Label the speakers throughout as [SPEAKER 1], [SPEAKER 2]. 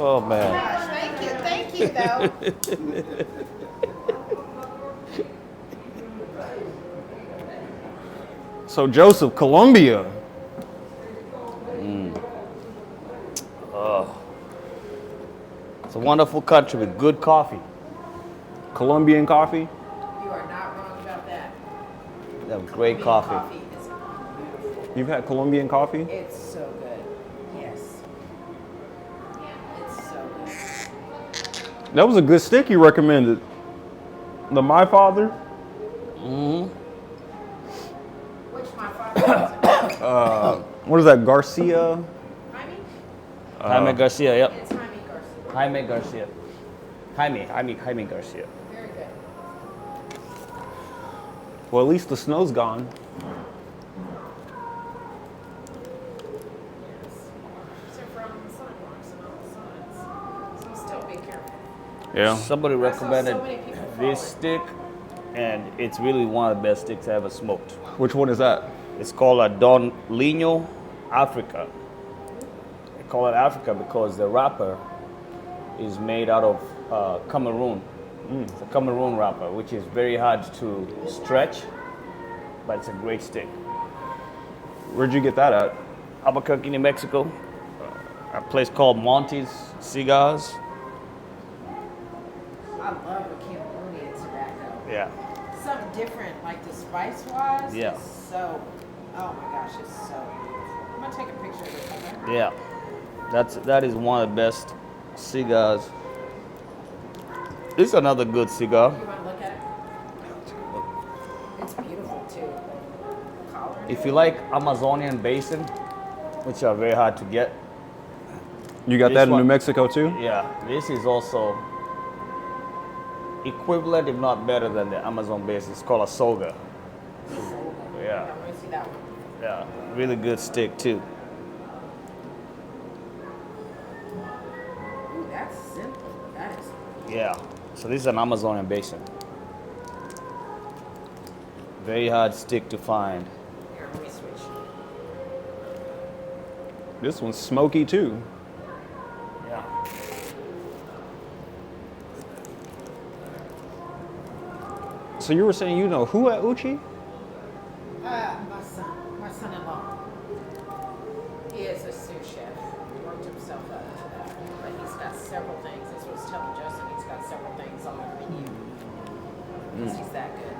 [SPEAKER 1] Oh man.
[SPEAKER 2] Gosh, thank you though.
[SPEAKER 3] So Joseph, Colombia.
[SPEAKER 1] It's a wonderful country with good coffee.
[SPEAKER 3] Colombian coffee.
[SPEAKER 2] You are not wrong about that.
[SPEAKER 1] They have great
[SPEAKER 2] Colombian
[SPEAKER 1] coffee.
[SPEAKER 2] is beautiful.
[SPEAKER 3] You've had Colombian coffee?
[SPEAKER 2] It's so good. Yes. It's so good.
[SPEAKER 3] That was a good stick you recommended. The My Father.
[SPEAKER 2] Which my father
[SPEAKER 3] What is that? Garcia.
[SPEAKER 2] Jaime?
[SPEAKER 1] Jaime Garcia, yep.
[SPEAKER 2] It's Jaime Garcia.
[SPEAKER 1] Jaime Garcia. Jaime Garcia.
[SPEAKER 2] Very good.
[SPEAKER 3] Well, at least the snow's gone.
[SPEAKER 2] Yes. Except for on the sidewalks and on the signs. So still be careful.
[SPEAKER 3] Yeah.
[SPEAKER 1] Somebody
[SPEAKER 2] I saw so
[SPEAKER 1] recommended
[SPEAKER 2] many people
[SPEAKER 1] this
[SPEAKER 2] fall.
[SPEAKER 1] stick, and it's really one of the best sticks I ever smoked.
[SPEAKER 3] Which one is that?
[SPEAKER 1] It's called a Don Lino Africa. They call it Africa because the wrapper is made out of Cameroon. It's a Cameroon wrapper, which is very hard to stretch, but it's a great stick.
[SPEAKER 3] Where'd you get that at?
[SPEAKER 1] Albuquerque, New Mexico, a place called Monty's Cigars.
[SPEAKER 2] I love the Cameroonian tobacco.
[SPEAKER 1] Yeah.
[SPEAKER 2] Something different, like the spice wise.
[SPEAKER 1] Yeah.
[SPEAKER 2] Is so, oh my gosh, it's so beautiful. I'm gonna take a picture of it. Okay?
[SPEAKER 1] Yeah. That is one of the best cigars. This is another good cigar.
[SPEAKER 2] You want to look at it? It's beautiful too. Collar.
[SPEAKER 1] If you like Amazonian basin, which are very hard to get,
[SPEAKER 3] You got
[SPEAKER 1] This
[SPEAKER 3] that in
[SPEAKER 1] one-
[SPEAKER 3] New Mexico too?
[SPEAKER 1] yeah, this is also equivalent, if not better than the Amazon basin. It's called a Soga. Yeah,
[SPEAKER 2] Let me see that one.
[SPEAKER 1] yeah, really good stick too.
[SPEAKER 2] Ooh, that's simple. That is.
[SPEAKER 1] Yeah, so this is an Amazonian basin. Very hard stick to find.
[SPEAKER 2] Here, let me switch.
[SPEAKER 3] This one's smoky too.
[SPEAKER 1] Yeah.
[SPEAKER 3] So you were saying you know who at Uchi?
[SPEAKER 2] My son-in-law. He is a sous chef. He worked himself up to that. But he's got several things. That's what I was telling Justin. He's got several things on the menu. Because he's that good.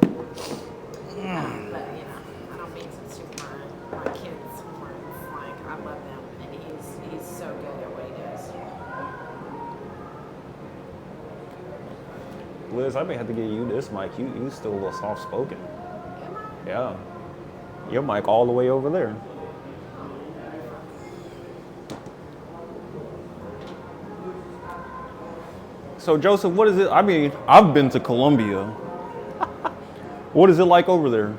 [SPEAKER 2] But, you know, I don't mean to suit my kids more. It's like, I love them. And he's so good at what he does.
[SPEAKER 3] Liz, I may have to get you this mic. You still a little soft spoken. Yeah. Your mic all the way over there. So Joseph, what is it? I mean, I've been to Colombia. What is it like over there?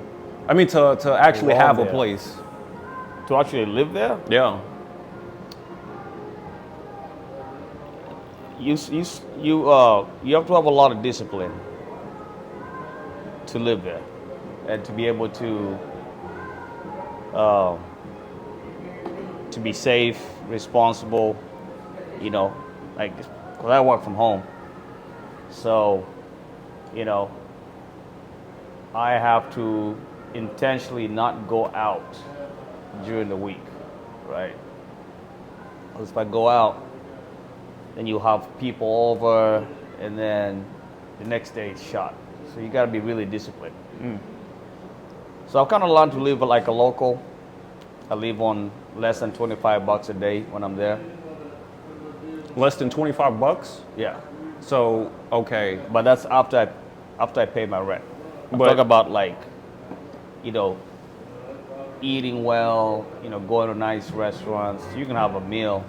[SPEAKER 3] I mean, to actually have a
[SPEAKER 1] Colombia.
[SPEAKER 3] place.
[SPEAKER 1] To actually live there,
[SPEAKER 3] Yeah.
[SPEAKER 1] you have to have a lot of discipline to live there, and to be able to be safe, responsible. You know, like, because I work from home, so you know, I have to intentionally not go out during the week, right? Because if I go out, then you have people over, and then the next day it's shot. So you got to be really disciplined. So I've kind of learned to live like a local. I live on less than $25 a day when I'm there.
[SPEAKER 3] Less than $25?
[SPEAKER 1] Yeah,
[SPEAKER 3] So, okay.
[SPEAKER 1] but that's after I pay my rent. I'm
[SPEAKER 3] But-
[SPEAKER 1] talking about, like, you know, eating well, you know, going to nice restaurants. You can have a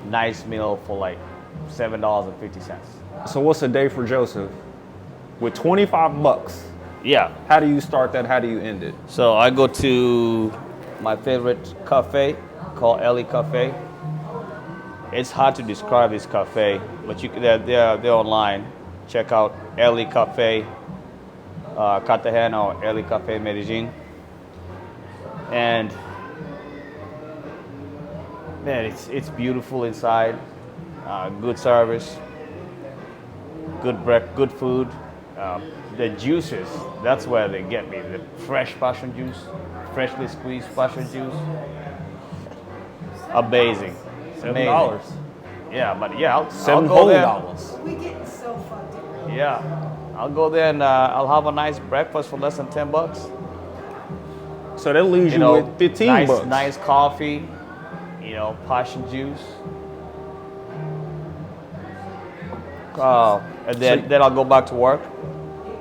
[SPEAKER 1] nice meal for like $7.50.
[SPEAKER 3] So what's a day for Joseph? With $25,
[SPEAKER 1] Yeah.
[SPEAKER 3] how do you start that? How do you end it?
[SPEAKER 1] So I go to my favorite cafe called Ellie Cafe. It's hard to describe this cafe, but they're online. Check out Ellie Cafe, Cartagena, or Ellie Cafe Medellin. And man, it's beautiful inside. good service, good food. The juices, that's where they get me. The fresh passion juice, freshly squeezed passion juice. Amazing.
[SPEAKER 3] $7.
[SPEAKER 1] Yeah, but yeah, I'll
[SPEAKER 3] Seven
[SPEAKER 1] go
[SPEAKER 3] whole
[SPEAKER 1] there.
[SPEAKER 3] dollars.
[SPEAKER 2] We getting so fucked up.
[SPEAKER 1] Yeah, I'll go there and I'll have a nice breakfast for less than $10.
[SPEAKER 3] So that leaves you, with 15
[SPEAKER 1] nice,
[SPEAKER 3] bucks.
[SPEAKER 1] nice coffee, passion juice. And then I'll go back to work.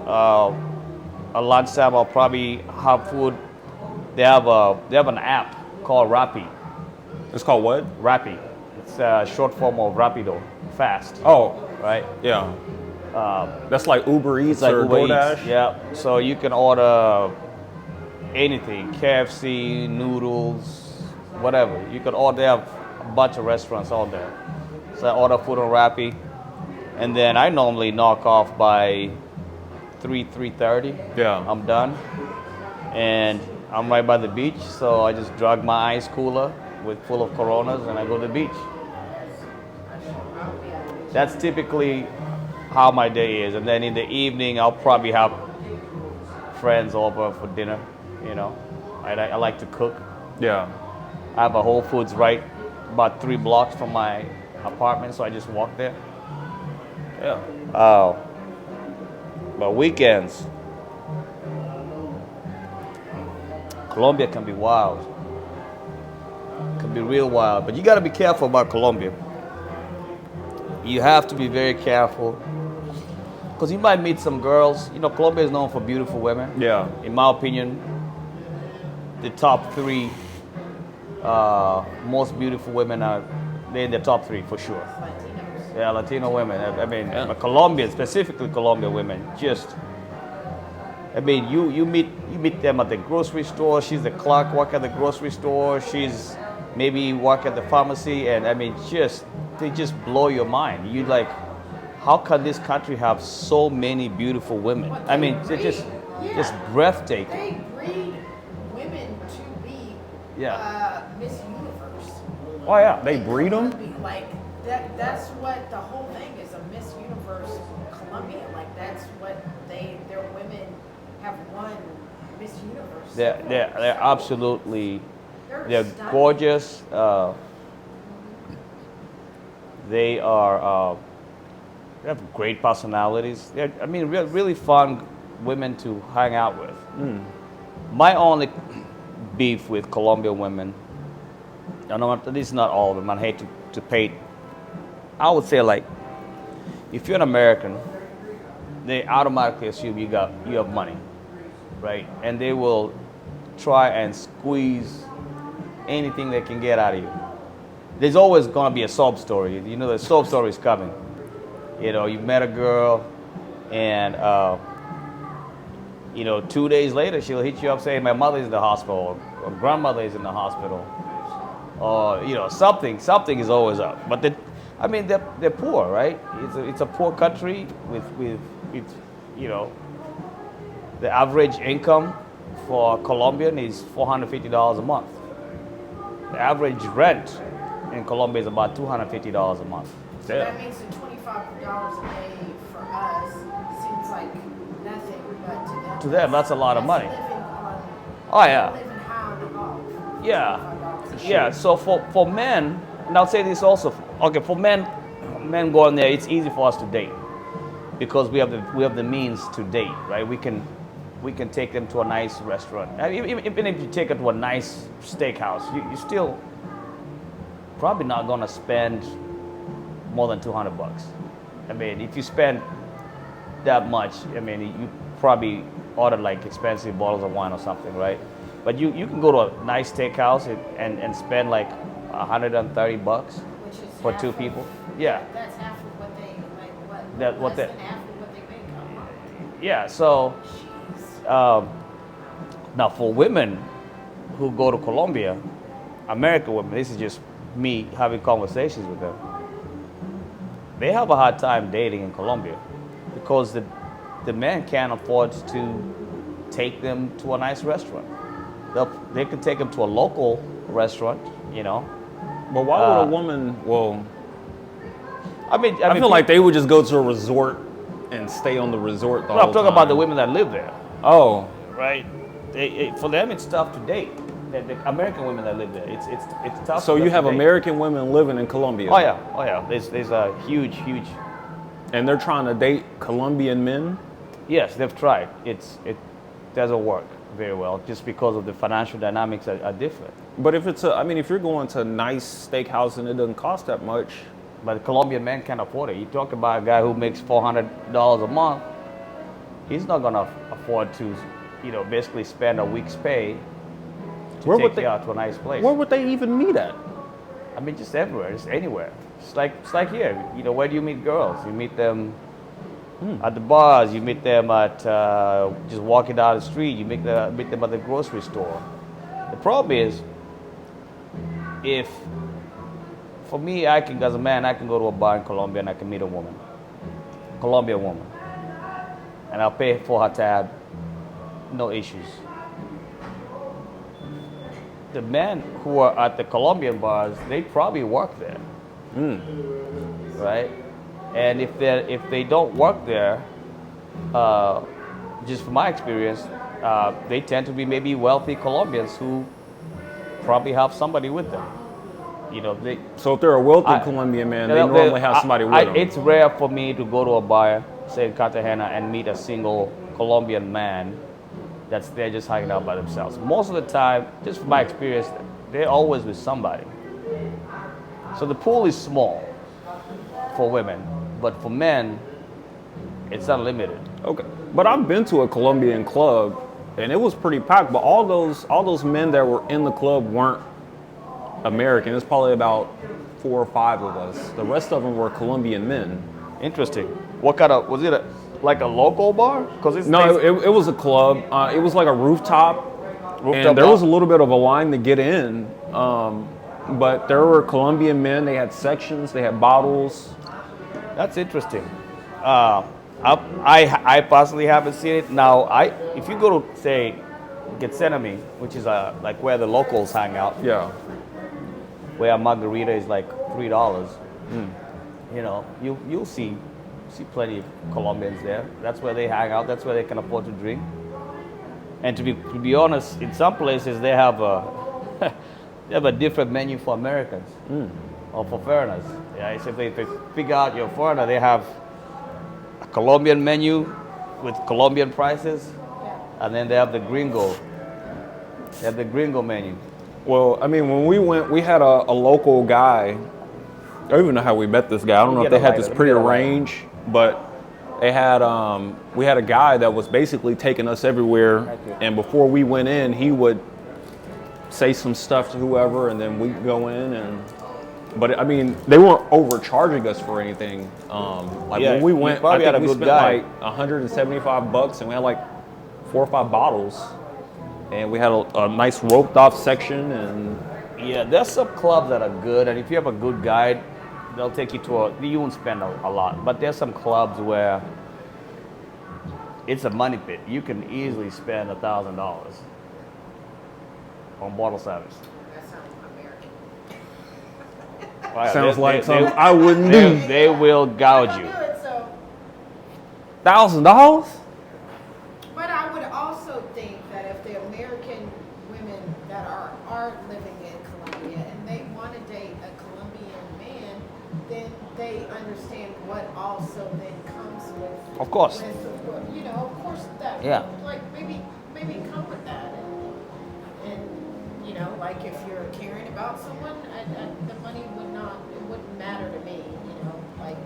[SPEAKER 1] At lunchtime, I'll probably have food. They have an app called Rappi.
[SPEAKER 3] It's called what?
[SPEAKER 1] Rappi. It's a short form of Rapido, fast.
[SPEAKER 3] Oh,
[SPEAKER 1] Right?
[SPEAKER 3] yeah. That's like Uber Eats
[SPEAKER 1] It's like
[SPEAKER 3] or
[SPEAKER 1] Uber
[SPEAKER 3] DoorDash.
[SPEAKER 1] Eats. Yeah. So you can order anything, KFC, noodles, whatever. You can order. They have a bunch of restaurants out there. So I order food on Rappi, and then I normally knock off by 3:30.
[SPEAKER 3] Yeah.
[SPEAKER 1] I'm done, and I'm right by the beach. So I just drug my ice cooler full of Coronas, and I go to the beach. That's typically how my day is, and then in the evening I'll probably have friends over for dinner. I like to cook.
[SPEAKER 3] Yeah.
[SPEAKER 1] I have a Whole Foods right about 3 blocks from my apartment, so I just walk there.
[SPEAKER 3] Yeah.
[SPEAKER 1] But weekends, Colombia can be wild. Can be real wild, but you got to be careful about Colombia. You have to be very careful because you might meet some girls. Colombia is known for beautiful women.
[SPEAKER 3] Yeah.
[SPEAKER 1] In my opinion, the top 3 most beautiful women they're in the top 3 for sure.
[SPEAKER 2] Latinos.
[SPEAKER 1] Yeah, Latino women. But Colombian, specifically Colombian women, you meet them at the grocery store. She's the clerk work at the grocery store. She's maybe work at the pharmacy, and they just blow your mind. You like, how can this country have so many beautiful women? They're just breathtaking.
[SPEAKER 2] They breed women to be Miss Universe.
[SPEAKER 1] Oh yeah,
[SPEAKER 3] They breed them?
[SPEAKER 2] Like that's what the whole thing is, a Miss Universe Colombia. Like that's what their women have won Miss Universe.
[SPEAKER 1] They're absolutely. They're
[SPEAKER 2] stunning.
[SPEAKER 1] gorgeous. They have great personalities. They're, really fun women to hang out with. My only beef with Colombian women, I know this is not all of them. I hate to paint. I would say, like, if you're an American, they automatically assume you have money, right? And they will try and squeeze anything they can get out of you. There's always gonna be a sob story. The sob story is coming. You met a girl, and 2 days later she'll hit you up saying my mother's in the hospital, or grandmother is in the hospital, or something is always up. But they're poor, right? It's a poor country with the average income for a Colombian is $450 a month. The average rent in Colombia is about $250 a month.
[SPEAKER 2] So that means the $25 a day for us seems like nothing, but to them.
[SPEAKER 1] To them, that's a lot of money.
[SPEAKER 2] Living on,
[SPEAKER 1] Oh yeah.
[SPEAKER 2] living high on the hog.
[SPEAKER 1] Yeah. Yeah. So for men, and I'll say this also. Okay, for men going there, it's easy for us to date because we have the means to date, right? We can take them to a nice restaurant. Even if you take it to a nice steakhouse, you still probably not gonna spend more than $200. If you spend that much, you probably order like expensive bottles of wine or something, right? But you can go to a nice steakhouse and spend like $130
[SPEAKER 2] Which is
[SPEAKER 1] for
[SPEAKER 2] half
[SPEAKER 1] 2
[SPEAKER 2] of-
[SPEAKER 1] people. Yeah.
[SPEAKER 2] That's half of what they make.
[SPEAKER 1] That- what
[SPEAKER 2] less
[SPEAKER 1] they-
[SPEAKER 2] than half of what they make a month.
[SPEAKER 1] Yeah. So
[SPEAKER 2] Jeez.
[SPEAKER 1] now for women who go to Colombia, American women, this is just me having conversations with them. They have a hard time dating in Colombia because the men can't afford to take them to a nice restaurant. They can take them to a local restaurant,
[SPEAKER 3] But why would a woman? Well,
[SPEAKER 1] I mean,
[SPEAKER 3] I feel like they would just go to a resort and stay on the resort the
[SPEAKER 1] I'm
[SPEAKER 3] whole
[SPEAKER 1] talking about the
[SPEAKER 3] time.
[SPEAKER 1] women that live there,
[SPEAKER 3] Oh,
[SPEAKER 1] right? For them, it's tough to date. The American women that live there, it's tough.
[SPEAKER 3] so
[SPEAKER 1] for
[SPEAKER 3] you
[SPEAKER 1] them
[SPEAKER 3] have
[SPEAKER 1] to date.
[SPEAKER 3] American women living in Colombia.
[SPEAKER 1] Oh yeah. There's a huge.
[SPEAKER 3] And they're trying to date Colombian men.
[SPEAKER 1] Yes, they've tried. It doesn't work very well just because of the financial dynamics are different.
[SPEAKER 3] But if if you're going to a nice steakhouse and it doesn't cost that much.
[SPEAKER 1] But the Colombian man can't afford it. You talk about a guy who makes $400 a month. He's not gonna afford to, basically spend a week's pay to take you out to a nice place.
[SPEAKER 3] Where would they even meet at?
[SPEAKER 1] I mean, just everywhere, just anywhere. It's like here. Where do you meet girls? You meet them at the bars. You meet them at just walking down the street. You meet them at the grocery store. The problem is, for me, as a man, I can go to a bar in Colombia and I can meet a woman, Colombian woman, and I'll pay for her tab, no issues. The men who are at the Colombian bars, they probably work there, right? And if they don't work there, just from my experience, they tend to be maybe wealthy Colombians who probably have somebody with them.
[SPEAKER 3] So if they're a wealthy Colombian man, they normally have somebody with them.
[SPEAKER 1] It's rare for me to go to a bar, say in Cartagena, and meet a single Colombian man that's there just hanging out by themselves. Most of the time, just from my experience, they're always with somebody. So the pool is small for women, but for men, it's unlimited.
[SPEAKER 3] Okay, but I've been to a Colombian club, and it was pretty packed. But all those men that were in the club weren't American. It's probably about 4 or 5 of us. The rest of them were Colombian men.
[SPEAKER 1] Interesting. What kind of, was it like a local bar?
[SPEAKER 3] No, it was a club. It was like a rooftop and there was a little bit of a line to get in. But there were Colombian men. They had sections. They had bottles.
[SPEAKER 1] That's interesting. I personally haven't seen it. Now, if you go to, say, Gethsemane, which is like where the locals hang out.
[SPEAKER 3] Yeah.
[SPEAKER 1] Where a margarita is like $3. You'll see plenty of Colombians there. That's where they hang out. That's where they can afford to drink. And to be honest, in some places they have a different menu for Americans or for foreigners. Yeah, so if they figure out you're a foreigner, they have a Colombian menu with Colombian prices, and then they have the gringo. They have the gringo menu.
[SPEAKER 3] Well, I mean, when we went, we had a local guy. I don't even know how we met this guy. I don't know if they had this prearranged, but they had we had a guy that was basically taking us everywhere. And before we went in, he would say some stuff to whoever, and then we'd go in. But I mean, they weren't overcharging us for anything. When we went, I think we spent like $175, and we had like 4 or 5 bottles. And we had a nice roped off section, and
[SPEAKER 1] yeah, there's some clubs that are good, and if you have a good guide, they'll take you to you won't spend a lot. But there's some clubs where it's a money pit. You can easily spend $1,000 on bottle service.
[SPEAKER 2] That sounds American.
[SPEAKER 1] Right,
[SPEAKER 3] sounds like something I wouldn't do.
[SPEAKER 1] They will gouge you.
[SPEAKER 3] $1,000?
[SPEAKER 2] But I would also think that if the American women that are living in Colombia and they want to date a Colombian man, then they understand what also then comes with.
[SPEAKER 1] Of course.
[SPEAKER 2] Of course that.
[SPEAKER 1] Yeah.
[SPEAKER 2] Like maybe come with that, and like if you're caring about someone, the money wouldn't matter to me,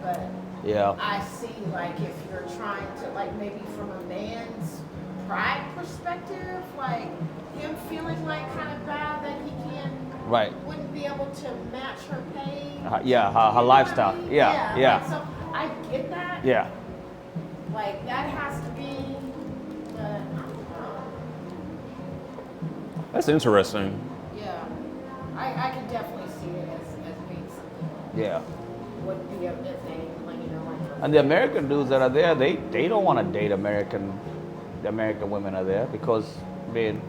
[SPEAKER 2] but.
[SPEAKER 1] Yeah.
[SPEAKER 2] I see, like, if you're trying to, like, maybe from a man's pride perspective, like, him feeling, like, kind of bad that he wouldn't be able to match her pay.
[SPEAKER 1] Her lifestyle. Yeah.
[SPEAKER 2] Like, so I get that.
[SPEAKER 1] Yeah.
[SPEAKER 2] Like, that has to be, I don't know.
[SPEAKER 3] That's interesting.
[SPEAKER 2] Yeah. I can definitely see it as being something.
[SPEAKER 1] Yeah.
[SPEAKER 2] Would be a thing.
[SPEAKER 1] And the American dudes that are there, they don't want to date the American women are there because, man,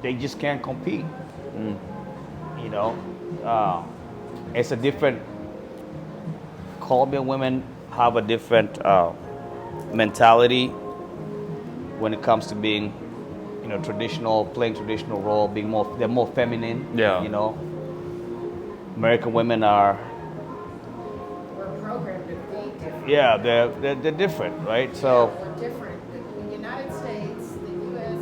[SPEAKER 1] they just can't compete. it's a different. Colombian women have a different mentality when it comes to being, traditional, playing traditional role, they're more feminine.
[SPEAKER 3] Yeah.
[SPEAKER 1] American women are.
[SPEAKER 2] We're programmed to be different.
[SPEAKER 1] Yeah, they're different, right? So.
[SPEAKER 2] Yeah, we're different. The United States, the U.S.,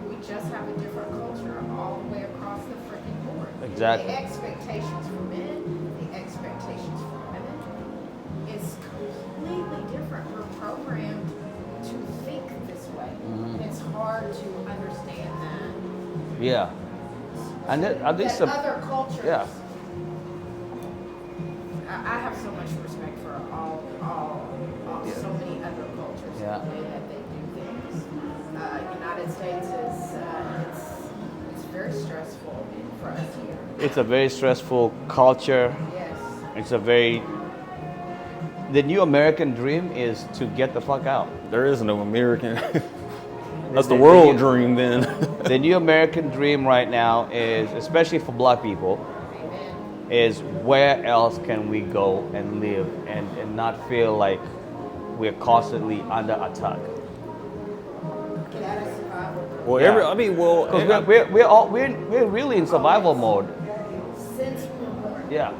[SPEAKER 2] we just have a different culture all the way across the freaking board.
[SPEAKER 1] Exactly.
[SPEAKER 2] The expectations for men, the expectations for women is completely different. We're programmed to think this way. And it's hard to understand that.
[SPEAKER 1] Yeah. And
[SPEAKER 2] That other cultures.
[SPEAKER 1] Yeah.
[SPEAKER 2] I have so much respect for so many other cultures,
[SPEAKER 1] Yeah.
[SPEAKER 2] the way that they do things. United States it's very stressful for us here.
[SPEAKER 1] It's a very stressful culture.
[SPEAKER 2] Yes.
[SPEAKER 1] The new American dream is to get the fuck out.
[SPEAKER 3] There is no American. That's the world dream then.
[SPEAKER 1] The new American dream right now is, especially for black people,
[SPEAKER 2] Amen.
[SPEAKER 1] is where else can we go and live and not feel like we're constantly under attack.
[SPEAKER 2] Get out of survival.
[SPEAKER 3] Well,
[SPEAKER 1] Yeah.
[SPEAKER 3] because
[SPEAKER 1] Because we're really in survival mode.
[SPEAKER 2] Since we were born.
[SPEAKER 1] Yeah.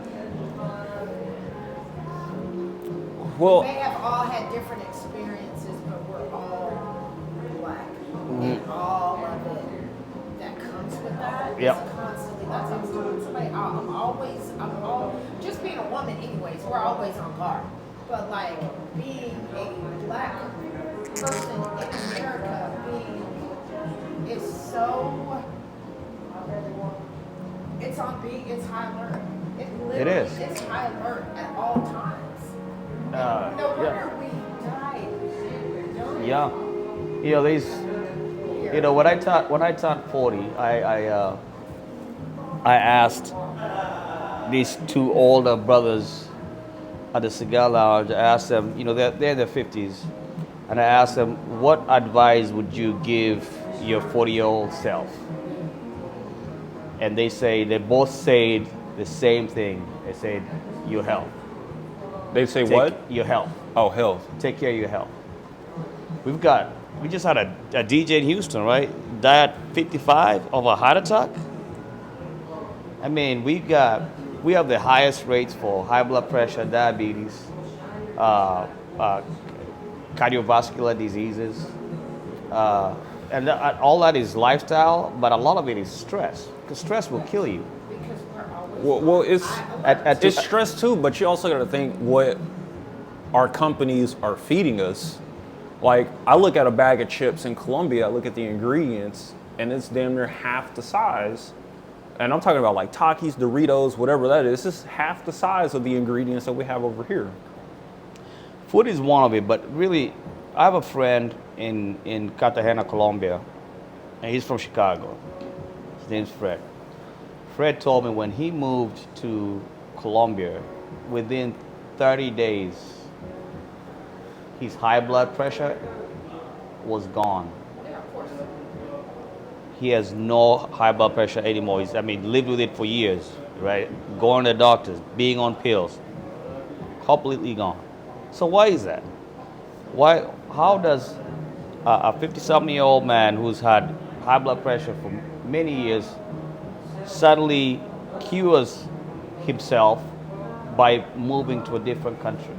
[SPEAKER 2] We
[SPEAKER 3] well,
[SPEAKER 2] may have all had different experiences, but we're all black. And all of it that comes with that is
[SPEAKER 1] Yep.
[SPEAKER 2] constantly, that's how I was telling somebody, just being a woman anyways, we're always on guard. But like being a black person in America is so, it's high alert. It literally
[SPEAKER 1] is.
[SPEAKER 2] It's high alert at all times. No wonder we died.
[SPEAKER 1] Yeah. When I turned 40, I asked these two older brothers at the Cigar Lounge. I asked them, they're in their 50s, and I asked them, what advice would you give your 40-year-old self? And they both said the same thing. They said, your health.
[SPEAKER 3] they say what?
[SPEAKER 1] Your health.
[SPEAKER 3] Oh, health.
[SPEAKER 1] Take care of your health. We just had a DJ in Houston, right? Died at 55 of a heart attack. I mean, we have the highest rates for high blood pressure, diabetes, cardiovascular diseases, and all that is lifestyle, but a lot of it is stress, because stress will kill you.
[SPEAKER 2] Because we're always
[SPEAKER 3] Well, it's
[SPEAKER 1] It's
[SPEAKER 3] stress too, but you also got to think what our companies are feeding us. Like, I look at a bag of chips in Colombia, I look at the ingredients, and it's damn near half the size. And I'm talking about like Takis, Doritos, whatever that is. It's just half the size of the ingredients that we have over here.
[SPEAKER 1] Food is one of it, but really, I have a friend in Cartagena, Colombia, and he's from Chicago. His name's Fred. Fred told me when he moved to Colombia, within 30 days, his high blood pressure was gone.
[SPEAKER 2] Yeah, of course.
[SPEAKER 1] He has no high blood pressure anymore. Lived with it for years, right? Going to the doctors, being on pills, completely gone. So why is that? How does a 50-something-year-old man who's had high blood pressure for many years suddenly cures himself by moving to a different country?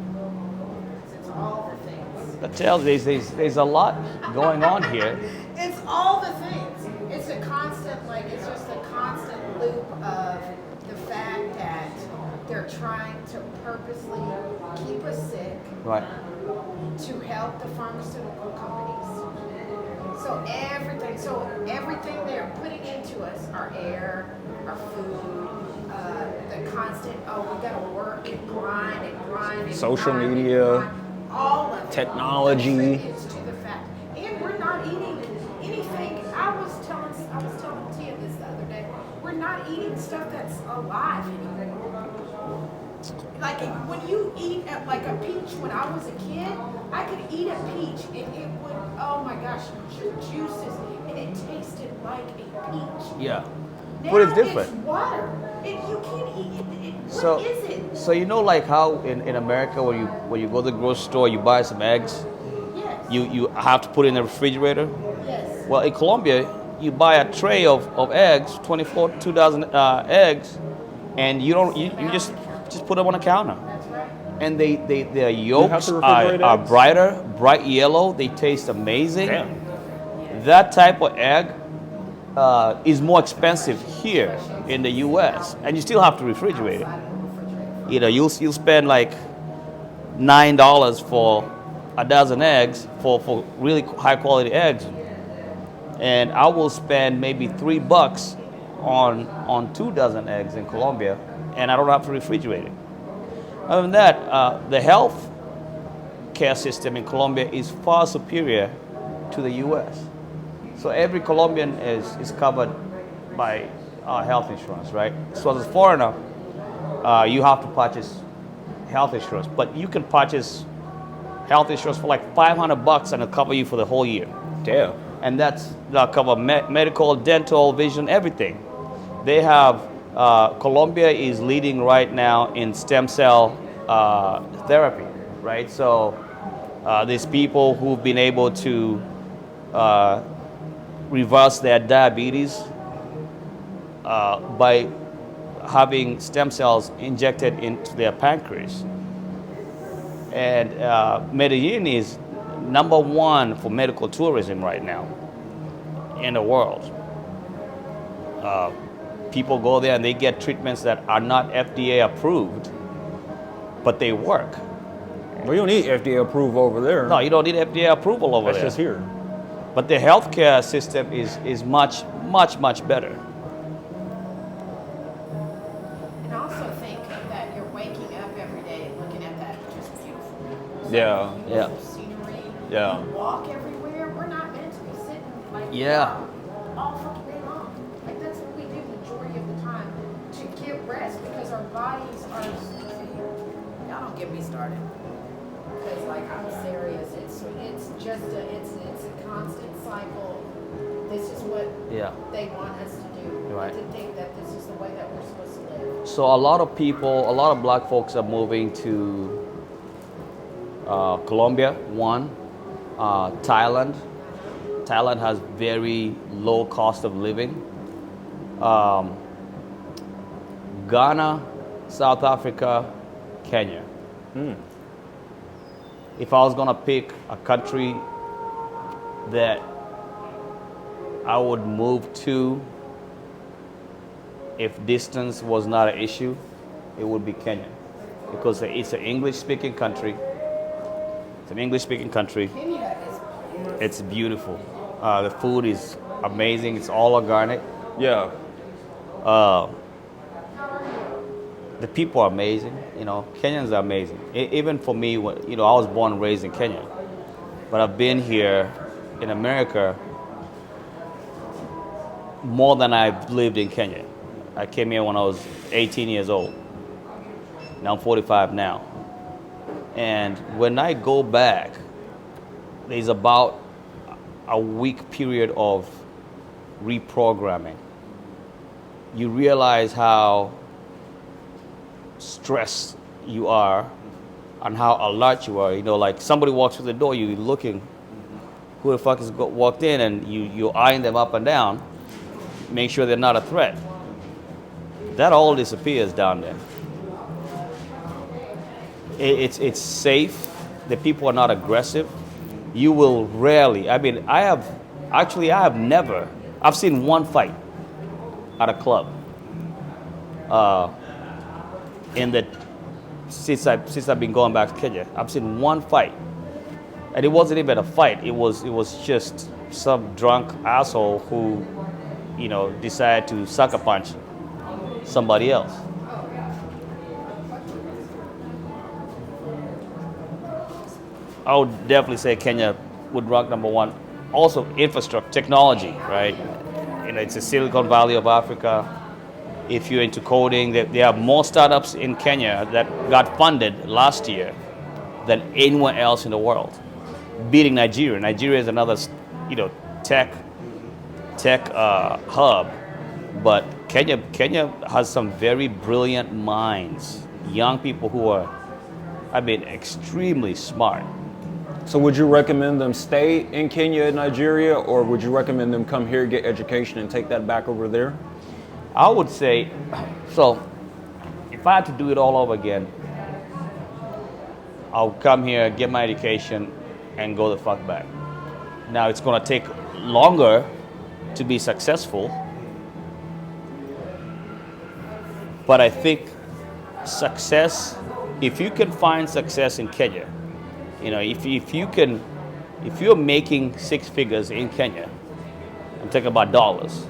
[SPEAKER 2] It's all the things.
[SPEAKER 1] That tells you there's a lot going on here.
[SPEAKER 2] It's all the things. It's just a constant loop of the fact that they're trying to purposely keep us sick
[SPEAKER 1] Right.
[SPEAKER 2] to help the pharmaceutical companies. So everything they're putting into us, our air, our food, the constant, we gotta work and grind and grind and
[SPEAKER 3] Social
[SPEAKER 2] grind and
[SPEAKER 3] media,
[SPEAKER 2] grind. All of it.
[SPEAKER 3] technology.
[SPEAKER 2] It's to the fact. And we're not eating anything. I was telling Tia this the other day. We're not eating stuff that's alive anymore. Like when you eat like a peach, when I was a kid, I could eat a peach and it would, oh my gosh, juices, and it tasted like a peach.
[SPEAKER 1] Yeah.
[SPEAKER 2] Now
[SPEAKER 1] But it's different.
[SPEAKER 2] It's water. You can't eat it. What is it?
[SPEAKER 1] So you know, like how in America when you go to the grocery store, you buy some eggs,
[SPEAKER 2] Yes.
[SPEAKER 1] you have to put it in the refrigerator.
[SPEAKER 2] Yes.
[SPEAKER 1] Well, in Colombia, you buy a tray of eggs, 2,000 eggs, and you just put them on the counter.
[SPEAKER 2] That's right.
[SPEAKER 1] And their
[SPEAKER 3] have
[SPEAKER 1] yolks
[SPEAKER 3] to refrigerate
[SPEAKER 1] are
[SPEAKER 3] eggs?
[SPEAKER 1] bright yellow. They taste amazing.
[SPEAKER 3] Damn.
[SPEAKER 1] That type of egg is more expensive here in the U.S. and you still have to refrigerate it. You know, you'll spend like $9 for a dozen eggs for really high quality eggs, and I will spend maybe $3 on 2 dozen eggs in Colombia, and I don't have to refrigerate it. Other than that, the health care system in Colombia is far superior to the U.S. So every Colombian is covered by health insurance, right? So as a foreigner, you have to purchase health insurance, but you can purchase health insurance for like $500 and it'll cover you for the whole year.
[SPEAKER 3] Damn.
[SPEAKER 1] And that'll cover medical, dental, vision, everything. They have Colombia is leading right now in stem cell therapy, right? So there's people who've been able to reverse their diabetes by having stem cells injected into their pancreas. And Medellin is #1 for medical tourism right now in the world. People go there and they get treatments that are not FDA approved, but they work.
[SPEAKER 3] Well, you don't need FDA approval over there.
[SPEAKER 1] No, you don't need FDA approval over
[SPEAKER 3] That's
[SPEAKER 1] there.
[SPEAKER 3] just here.
[SPEAKER 1] But the healthcare system is much, much, much better.
[SPEAKER 2] And also think that you're waking up every day looking at that just beautiful.
[SPEAKER 3] Yeah.
[SPEAKER 1] Yeah.
[SPEAKER 2] Scenery.
[SPEAKER 3] Yeah.
[SPEAKER 2] You walk everywhere. We're not meant to be sitting like
[SPEAKER 1] Yeah.
[SPEAKER 2] all fucking day long. Like that's what we do majority of the time to get rest because our bodies are. Y'all don't get me started. Because like I'm serious. It's just it's a constant cycle. This is what they want us to do.
[SPEAKER 1] Right.
[SPEAKER 2] To think that this is the way that we're supposed to live.
[SPEAKER 1] So a lot of black folks are moving to Colombia, Thailand. Thailand has very low cost of living. Ghana, South Africa, Kenya. If I was gonna pick a country that I would move to if distance was not an issue, it would be Kenya. Because it's an English-speaking country. It's an English-speaking country.
[SPEAKER 2] Kenya is beautiful.
[SPEAKER 1] It's beautiful. The food is amazing. It's all organic.
[SPEAKER 3] Yeah.
[SPEAKER 1] The people are amazing. You know, Kenyans are amazing. Even for me, you know, I was born and raised in Kenya, but I've been here in America more than I've lived in Kenya. I came here when I was 18 years old. Now I'm 45 now. And when I go back, there's about a week period of reprogramming. You realize how stressed you are and how alert you are. You know, like somebody walks through the door, you're looking, who the fuck has walked in, and you're eyeing them up and down, make sure they're not a threat. That all disappears down there. It's safe. The people are not aggressive. You will rarely, I mean, I've seen one fight at a club. Since I've been going back to Kenya, I've seen one fight, and it wasn't even a fight. It was just some drunk asshole who, you know, decided to sucker punch somebody else. I would definitely say Kenya would rank #1. Also, infrastructure, technology, right? You know, it's the Silicon Valley of Africa. If you're into coding, there are more startups in Kenya that got funded last year than anywhere else in the world, beating Nigeria. Nigeria is another, you know, tech hub, but Kenya has some very brilliant minds, young people who are, I mean, extremely smart.
[SPEAKER 3] So would you recommend them stay in Kenya and Nigeria, or would you recommend them come here, get education, and take that back over there?
[SPEAKER 1] I would say, so if I had to do it all over again, I'll come here, get my education, and go the fuck back. Now it's gonna take longer to be successful, but I think success, if you can find success in Kenya, you know, if you're making six figures in Kenya, I'm talking about dollars,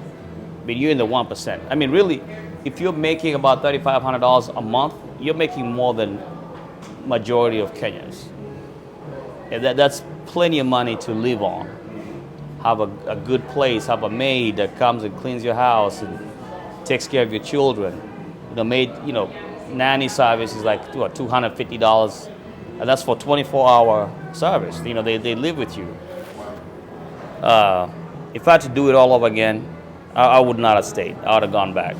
[SPEAKER 1] but you're in the 1%. I mean, really, if you're making about $3,500 a month, you're making more than majority of Kenyans. And that's plenty of money to live on. Have a good place, have a maid that comes and cleans your house and takes care of your children. Nanny service is like what, $250, and that's for 24-hour service. You know, they live with you. If I had to do it all over again, I would not have stayed. I would have gone back.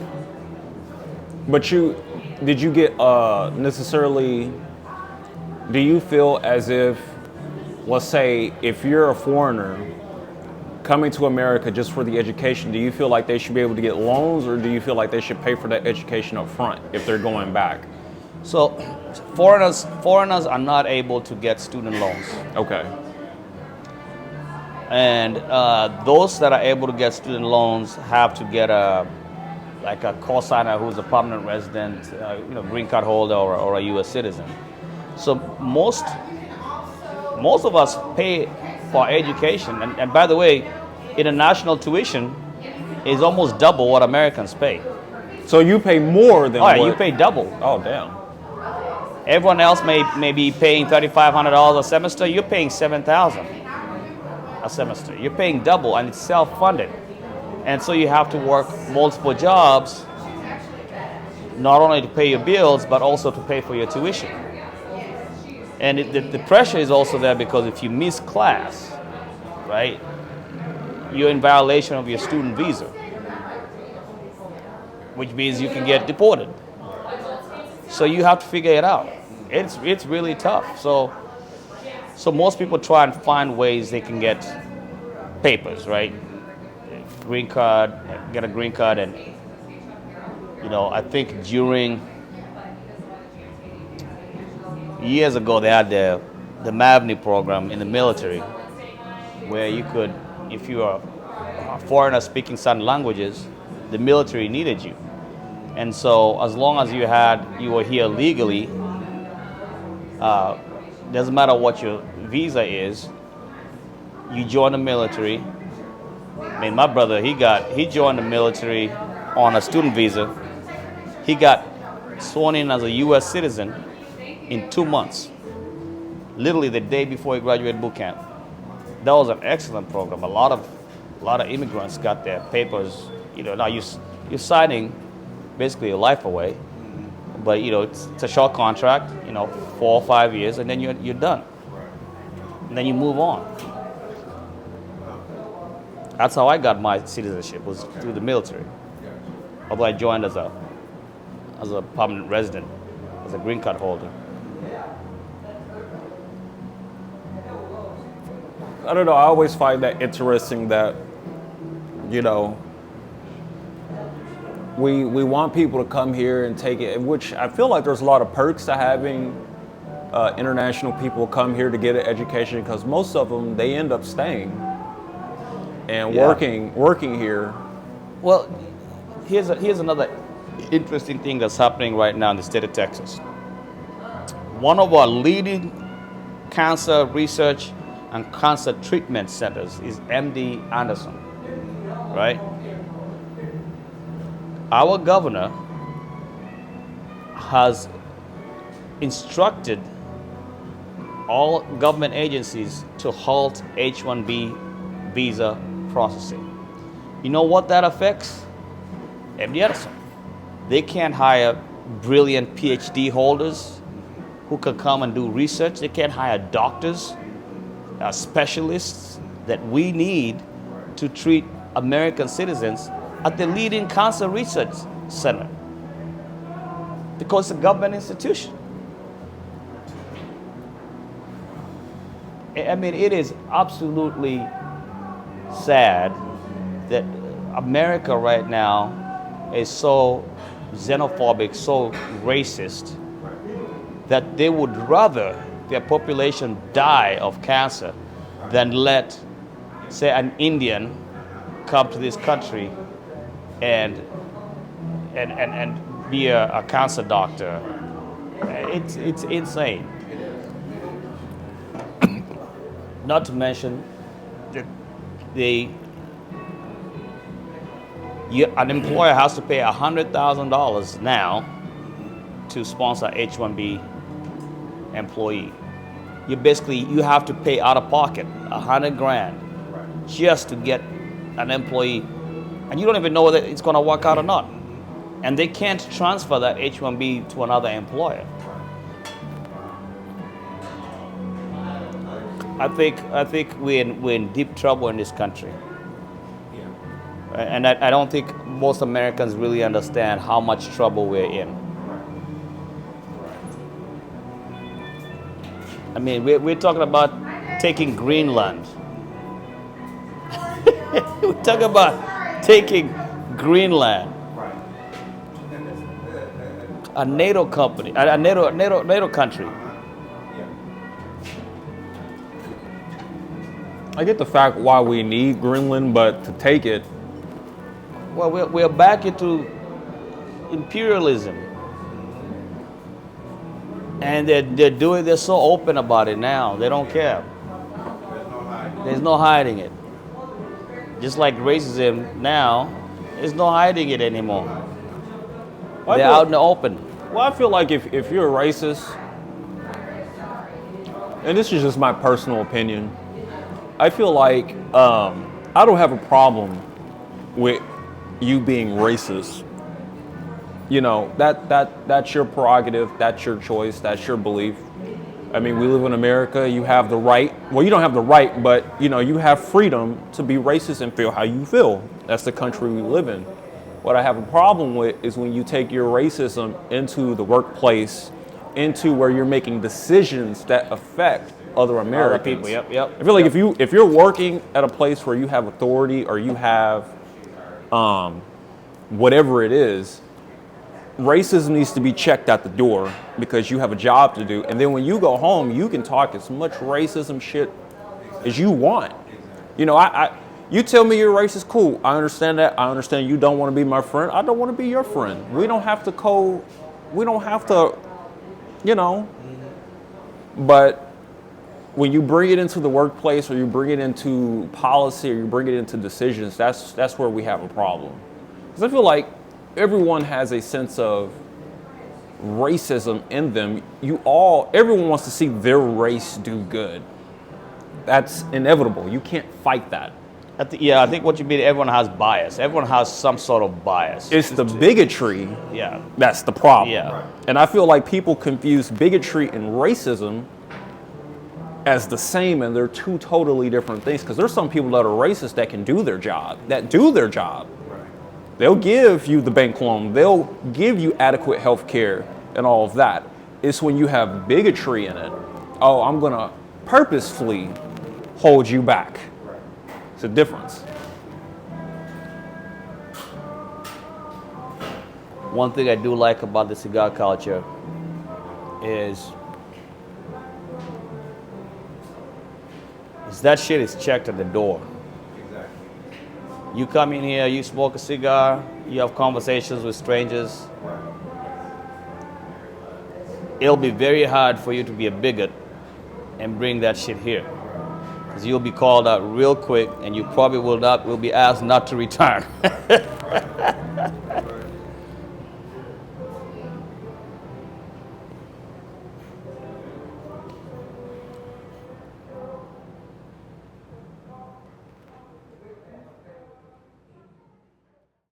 [SPEAKER 3] But did you get necessarily, do you feel as if, let's say, if you're a foreigner coming to America just for the education, do you feel like they should be able to get loans, or do you feel like they should pay for that education up front if they're going back?
[SPEAKER 1] So foreigners are not able to get student loans.
[SPEAKER 3] Okay.
[SPEAKER 1] And those that are able to get student loans have to get a co-signer who's a permanent resident, green card holder or a U.S. citizen. So most of us pay for education, and by the way, international tuition is almost double what Americans pay.
[SPEAKER 3] So you pay more than
[SPEAKER 1] what? You pay double.
[SPEAKER 3] Oh, damn.
[SPEAKER 1] Everyone else may be paying $3,500 a semester. You're paying $7,000 a semester. You're paying double, and it's self-funded. And so you have to work multiple jobs, not only to pay your bills, but also to pay for your tuition. And the pressure is also there because if you miss class, right, you're in violation of your student visa, which means you can get deported. So you have to figure it out. It's really tough. So most people try and find ways they can get papers, right? Green card, get a green card, and I think during years ago they had the MAVNI program in the military, where you could, if you are a foreigner speaking certain languages, the military needed you. And so as long as you were here legally, doesn't matter what your visa is, you join the military. I mean, my brother, he joined the military on a student visa. He got sworn in as a U.S. citizen in 2 months, literally the day before he graduated boot camp. That was an excellent program. A lot of immigrants got their papers. Now you're signing basically your life away, but it's a short contract. 4 or 5 years, and then you're done, and then you move on. That's how I got my citizenship, was through the military. Although I joined as a permanent resident, as a green card holder.
[SPEAKER 3] I don't know, I always find that interesting that, we want people to come here and take it, which I feel like there's a lot of perks to having international people come here to get an education, because most of them, they end up staying and working here.
[SPEAKER 1] Well, here's another interesting thing that's happening right now in the state of Texas. One of our leading cancer research and cancer treatment centers is MD Anderson, right? Our governor has instructed all government agencies to halt H-1B visa processing. You know what that affects? MD Anderson. They can't hire brilliant PhD holders who can come and do research. They can't hire doctors, specialists that we need to treat American citizens at the leading cancer research center because it's a government institution. I mean, it is absolutely sad that America right now is so xenophobic, so racist, that they would rather their population die of cancer than let, say, an Indian come to this country and be a cancer doctor. It's insane. Not to mention that an employer has to pay $100,000 now to sponsor H-1B employee. You have to pay out of pocket $100,000 just to get an employee, and you don't even know whether it's going to work out or not. And they can't transfer that H-1B to another employer. I think we're in deep trouble in this country. And I don't think most Americans really understand how much trouble we're in. I mean, we're talking about taking Greenland. We're talking about taking Greenland. A NATO company, a NATO country.
[SPEAKER 3] I get the fact why we need Greenland, but to take it.
[SPEAKER 1] Well, we're back into imperialism. And they're so open about it now. They don't care. There's no hiding it. Just like racism now, there's no hiding it anymore. They're out in the open.
[SPEAKER 3] Well, I feel like if you're a racist, and this is just my personal opinion, I feel like I don't have a problem with you being racist. You know, that's your prerogative, that's your choice, that's your belief. I mean, we live in America, you have the right, well, you don't have the right, but you know, you have freedom to be racist and feel how you feel. That's the country we live in. What I have a problem with is when you take your racism into the workplace, into where you're making decisions that affect other Americans.
[SPEAKER 1] Other people, yep.
[SPEAKER 3] I feel like if you're working at a place where you have authority or you have whatever it is, racism needs to be checked at the door because you have a job to do. And then when you go home, you can talk as much racism shit as you want. You know, you tell me you're racist, cool. I understand that. I understand you don't want to be my friend. I don't want to be your friend. We don't have to you know. But when you bring it into the workplace or you bring it into policy or you bring it into decisions, that's where we have a problem. Because I feel like everyone has a sense of racism in them. Everyone wants to see their race do good. That's inevitable. You can't fight that.
[SPEAKER 1] I think what you mean, everyone has bias. Everyone has some sort of bias.
[SPEAKER 3] It's the bigotry.
[SPEAKER 1] Yeah.
[SPEAKER 3] That's the problem.
[SPEAKER 1] Yeah.
[SPEAKER 3] And I feel like people confuse bigotry and racism as the same, and they're two totally different things. Because there's some people that are racist that can do their job. They'll give you the bank loan. They'll give you adequate health care and all of that. It's when you have bigotry in it. Oh, I'm going to purposefully hold you back. It's a difference.
[SPEAKER 1] One thing I do like about the cigar culture is that shit is checked at the door. You come in here, you smoke a cigar, you have conversations with strangers. It'll be very hard for you to be a bigot and bring that shit here. Because you'll be called out real quick and you probably will be asked not to return.